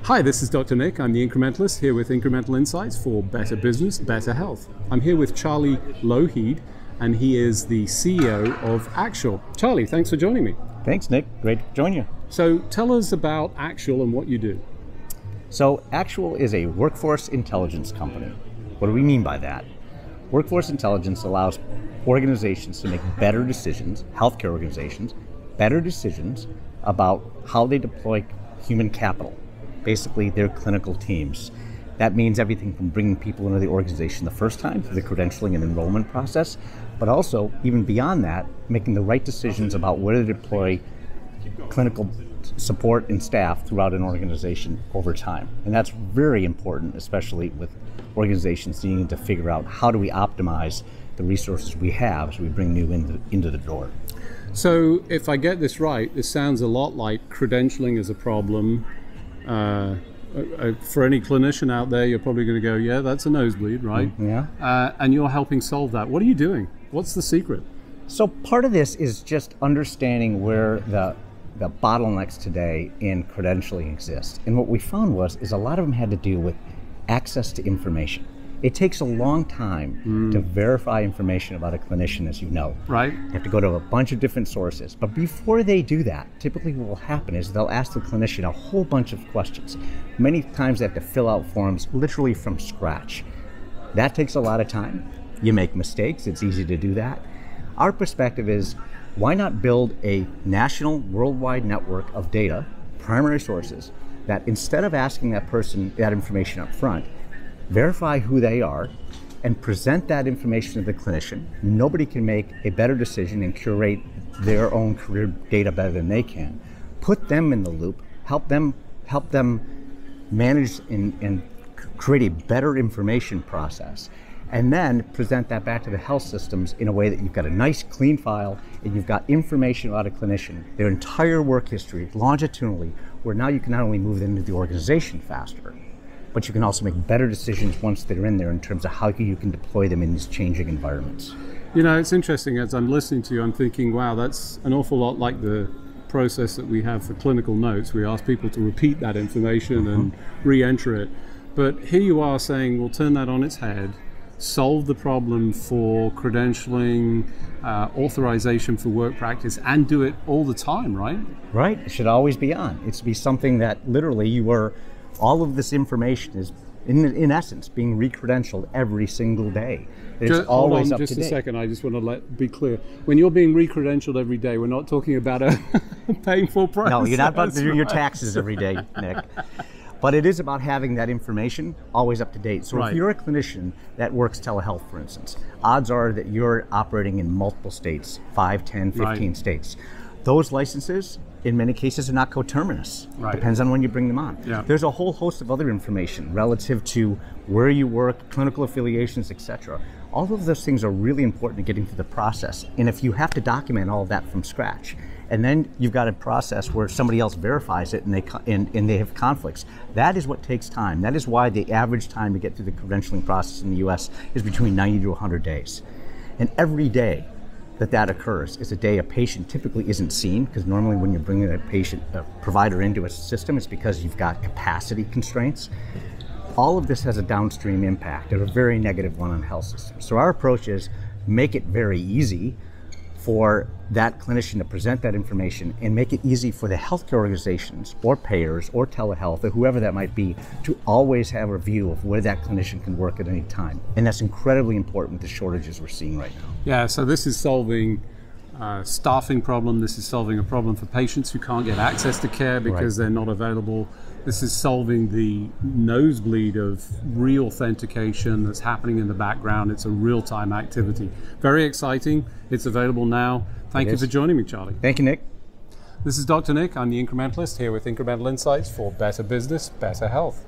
Hi, this is Dr. Nick. I'm the Incrementalist here with Incremental Insights for better business, better health. I'm here with Charlie Lougheed, and he is the CEO of Axuall. Charlie, thanks for joining me. Thanks, Nick. Great to join you. So tell us about Axuall and what you do. So Axuall is a workforce intelligence company. What do we mean by that? Workforce intelligence allows organizations to make better decisions, healthcare organizations, better decisions about how they deploy human capital, basically their clinical teams. That means everything from bringing people into the organization the first time through the credentialing and enrollment process, but also even beyond that, making the right decisions about where to deploy clinical support and staff throughout an organization over time. And that's very important, especially with organizations needing to figure out how do we optimize the resources we have as we bring new into the door. So if I get this right, this sounds a lot like credentialing is a problem. For any clinician out there, you're probably going to go, yeah, that's a nosebleed, right? Yeah. And you're helping solve that. What are you doing? What's the secret? So part of this is just understanding where the bottlenecks today in credentialing exist. And what we found is a lot of them had to do with access to information. It takes a long time to verify information about a clinician, as you know. Right. You have to go to a bunch of different sources. But before they do that, typically what will happen is they'll ask the clinician a whole bunch of questions. Many times they have to fill out forms literally from scratch. That takes a lot of time. You make mistakes, it's easy to do that. Our perspective is, why not build a national, worldwide network of data, primary sources, that instead of asking that person that information up front, verify who they are and present that information to the clinician. Nobody can make a better decision and curate their own career data better than they can. Put them in the loop, help them manage and create a better information process, and then present that back to the health systems in a way that you've got a nice clean file and you've got information about a clinician, their entire work history, longitudinally, where now you can not only move them into the organization faster, but you can also make better decisions once they're in there in terms of how you can deploy them in these changing environments. You know, it's interesting, as I'm listening to you, I'm thinking, wow, that's an awful lot like the process that we have for clinical notes. We ask people to repeat that information and re-enter it. But here you are saying, we'll turn that on its head, solve the problem for credentialing, authorization for work practice, and do it all the time, right? Right, it should always be on. It should be something that literally all of this information is, in essence, being re-credentialed every single day. It's always up to date. Just a second, I just want to be clear. When you're being re-credentialed every day, we're not talking about a painful process. No, you're not about to do your taxes every day, Nick. But it is about having that information always up to date. So if you're a clinician that works telehealth, for instance, odds are that you're operating in multiple states, 5, 10, 15 states. Those licenses, in many cases, are not coterminous. Depends on when you bring them on. There's a whole host of other information relative to where you work, clinical affiliations, etc. All of those things are really important to getting through the process. And if you have to document all of that from scratch, and then you've got a process where somebody else verifies it and they have conflicts, that is what takes time. That is why the average time to get through the credentialing process in the US is between 90 to 100 days. And every day that occurs is a day a patient typically isn't seen, because normally when you're bringing a provider into a system, it's because you've got capacity constraints. All of this has a downstream impact, and a very negative one on health systems. So our approach is make it very easy for that clinician to present that information, and make it easy for the healthcare organizations or payers or telehealth or whoever that might be to always have a view of where that clinician can work at any time. And that's incredibly important with the shortages we're seeing right now. Yeah, so this is solving a staffing problem. This is solving a problem for patients who can't get access to care because they're not available. This is solving the nosebleed of re-authentication that's happening in the background. It's a real-time activity. Very exciting. It's available now. Thank you for joining me, Charlie. Thank you, Nick. This is Dr. Nick. I'm the Incrementalist here with Incremental Insights for better business, better health.